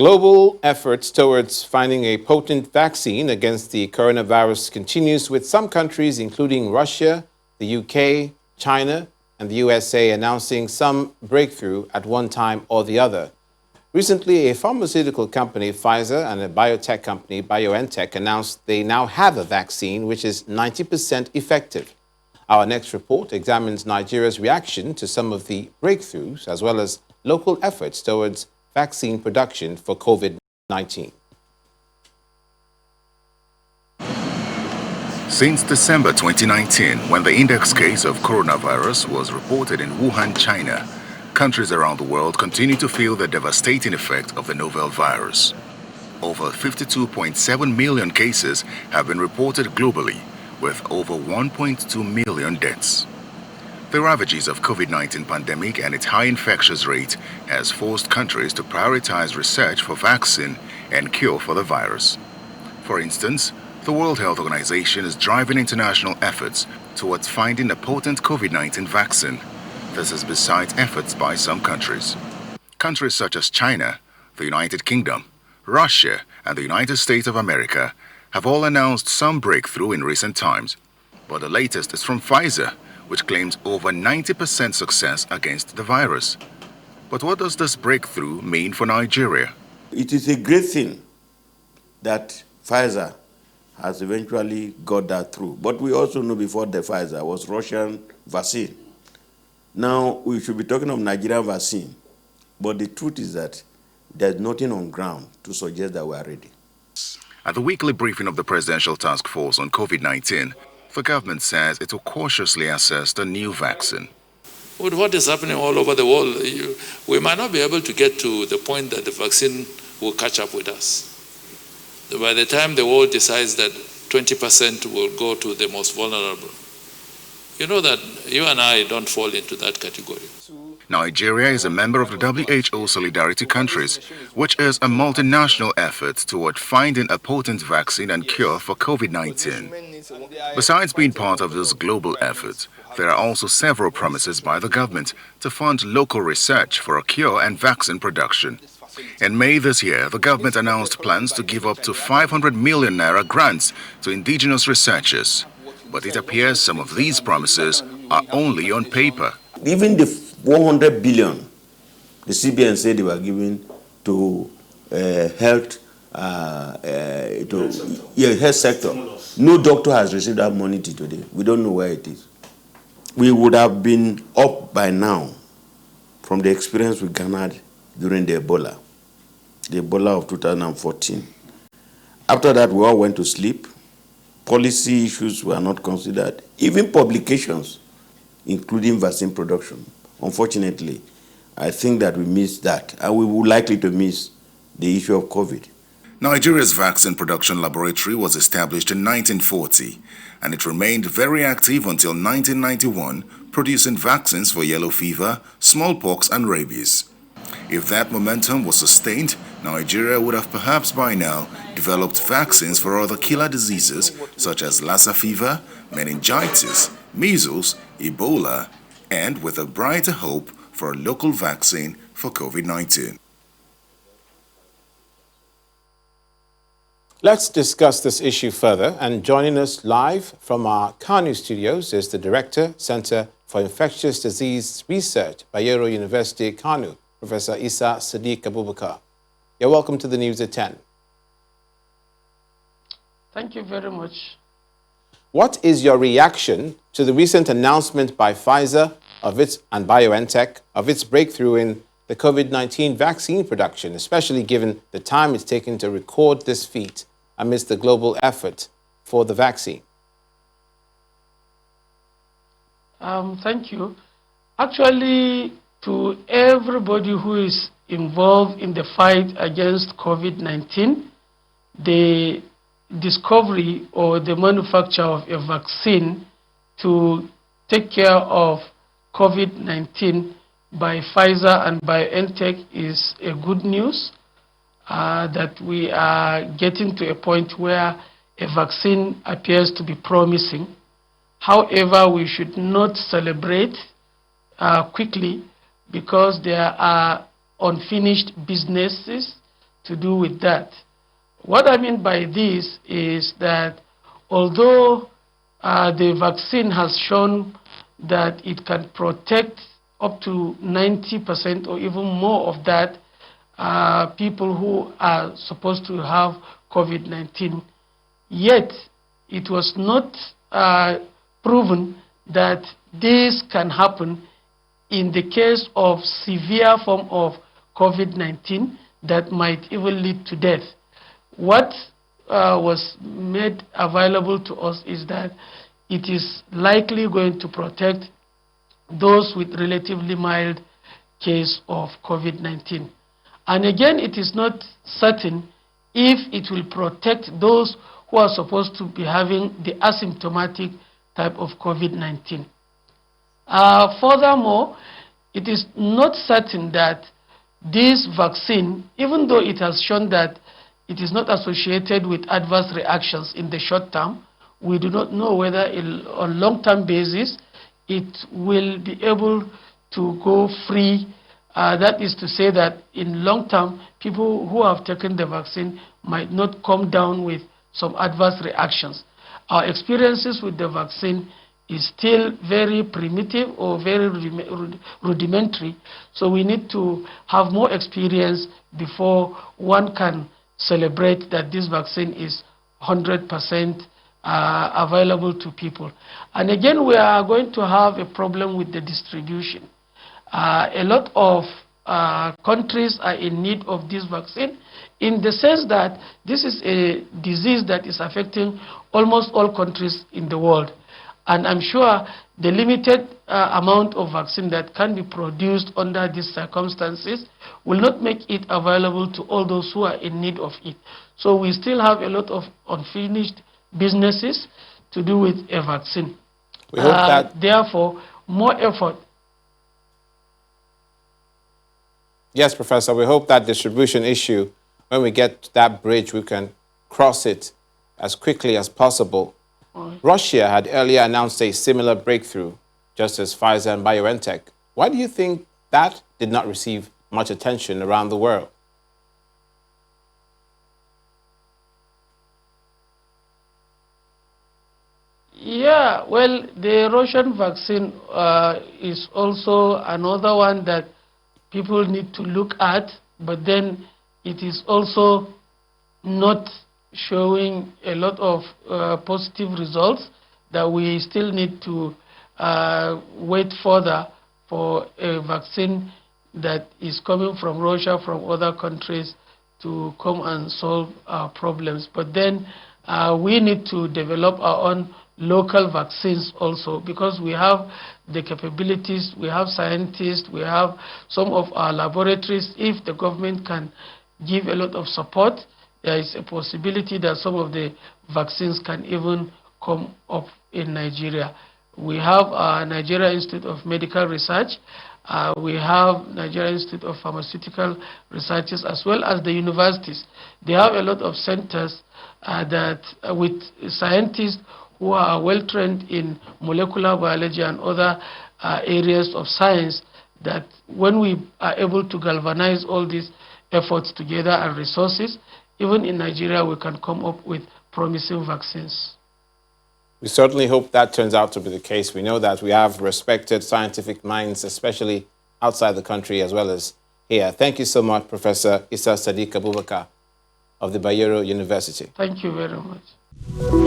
Global efforts towards finding a potent vaccine against the coronavirus continues, with some countries, including Russia, the UK, China, and the USA, announcing some breakthrough at one time or the other. Recently, a pharmaceutical company, Pfizer, and a biotech company, BioNTech, announced they now have a vaccine which is 90% effective. Our next report examines Nigeria's reaction to some of the breakthroughs, as well as local efforts towards vaccine production for COVID-19. Since December 2019, when the index case of coronavirus was reported in Wuhan, China, countries around the world continue to feel the devastating effect of the novel virus. Over 52.7 million cases have been reported globally, with over 1.2 million deaths. The ravages of COVID-19 pandemic and its high infectious rate has forced countries to prioritize research for vaccine and cure for the virus. For instance, the World Health Organization is driving international efforts towards finding a potent COVID-19 vaccine. This is besides efforts by some countries. Countries such as China, the United Kingdom, Russia, and the United States of America have all announced some breakthrough in recent times. But the latest is from Pfizer, which claims over 90% success against the virus. But what does this breakthrough mean for Nigeria? It is a great thing that Pfizer has eventually got that through. But we also know before the Pfizer was Russian vaccine. Now we should be talking of Nigerian vaccine. But the truth is that there's nothing on ground to suggest that we are ready. At the weekly briefing of the Presidential Task Force on COVID-19, the government says it will cautiously assess the new vaccine. With what is happening all over the world, we might not be able to get to the point that the vaccine will catch up with us. By the time the world decides that 20% will go to the most vulnerable, you know that you and I don't fall into that category. Nigeria is a member of the WHO Solidarity Countries, which is a multinational effort toward finding a potent vaccine and cure for COVID-19. Besides being part of this global effort, there are also several promises by the government to fund local research for a cure and vaccine production. In May this year, the government announced plans to give up to 500 million naira grants to indigenous researchers. But it appears some of these promises are only on paper. Even the 100 billion the CBN said they were giving to health sector. No doctor has received that money till today. We don't know where it is. We would have been up by now from the experience we garnered during the Ebola of 2014. After that, we all went to sleep. Policy issues were not considered. Even publications, including vaccine production. Unfortunately, I think that we missed that, and we will likely to miss the issue of COVID. Nigeria's vaccine production laboratory was established in 1940, and it remained very active until 1991, producing vaccines for yellow fever, smallpox, and rabies. If that momentum was sustained, Nigeria would have perhaps by now developed vaccines for other killer diseases such as Lassa fever, meningitis, measles, Ebola, and with a brighter hope for a local vaccine for COVID-19. Let's discuss this issue further, and joining us live from our Kanu studios is the Director, Center for Infectious Disease Research, Bayero University, Kanu, Professor Isa Sadiq-Abubakar. You're welcome to the News at 10. Thank you very much. What is your reaction to the recent announcement by Pfizer and BioNTech of its breakthrough in the COVID-19 vaccine production, especially given the time it's taken to record this feat amidst the global effort for the vaccine? Thank you. Actually, to everybody who is involved in the fight against COVID-19, the discovery or the manufacture of a vaccine to take care of COVID-19 by Pfizer and BioNTech is a good news, that we are getting to a point where a vaccine appears to be promising. However, we should not celebrate quickly, because there are unfinished businesses to do with that. What I mean by this is that although the vaccine has shown that it can protect up to 90% or even more of that people who are supposed to have COVID-19, yet it was not proven that this can happen in the case of severe form of COVID-19 that might even lead to death. What was made available to us is that it is likely going to protect those with relatively mild case of COVID-19. And again, it is not certain if it will protect those who are supposed to be having the asymptomatic type of COVID-19. Furthermore, it is not certain that this vaccine, even though it has shown that it is not associated with adverse reactions in the short term, we do not know whether on long-term basis it will be able to go free. That is to say that in long term, people who have taken the vaccine might not come down with some adverse reactions. Our experiences with the vaccine is still very primitive or very rudimentary, so we need to have more experience before one can celebrate that this vaccine is 100% available to people. And again, we are going to have a problem with the distribution. A lot of countries are in need of this vaccine in the sense that this is a disease that is affecting almost all countries in the world. And I'm sure the limited amount of vaccine that can be produced under these circumstances will not make it available to all those who are in need of it. So we still have a lot of unfinished businesses to do with a vaccine. We hope that therefore, more effort. Yes, Professor, we hope that distribution issue, when we get to that bridge, we can cross it as quickly as possible. Russia had earlier announced a similar breakthrough, just as Pfizer and BioNTech. Why do you think that did not receive much attention around the world? Yeah, well, the Russian vaccine is also another one that people need to look at, but then it is also not showing a lot of positive results that we still need to wait further for a vaccine that is coming from Russia, from other countries, to come and solve our problems. But then we need to develop our own local vaccines also, because we have the capabilities, we have scientists, we have some of our laboratories. If the government can give a lot of support, there is a possibility that some of the vaccines can even come up in Nigeria. We have Nigeria Institute of Medical Research, we have Nigeria Institute of Pharmaceutical Researches, as well as the universities. They have a lot of centers that with scientists who are well trained in molecular biology and other areas of science, that when we are able to galvanize all these efforts together and resources, even in Nigeria, we can come up with promising vaccines. We certainly hope that turns out to be the case. We know that we have respected scientific minds, especially outside the country as well as here. Thank you so much, Professor Sadiq-Abubakar of the Bayero University. Thank you very much.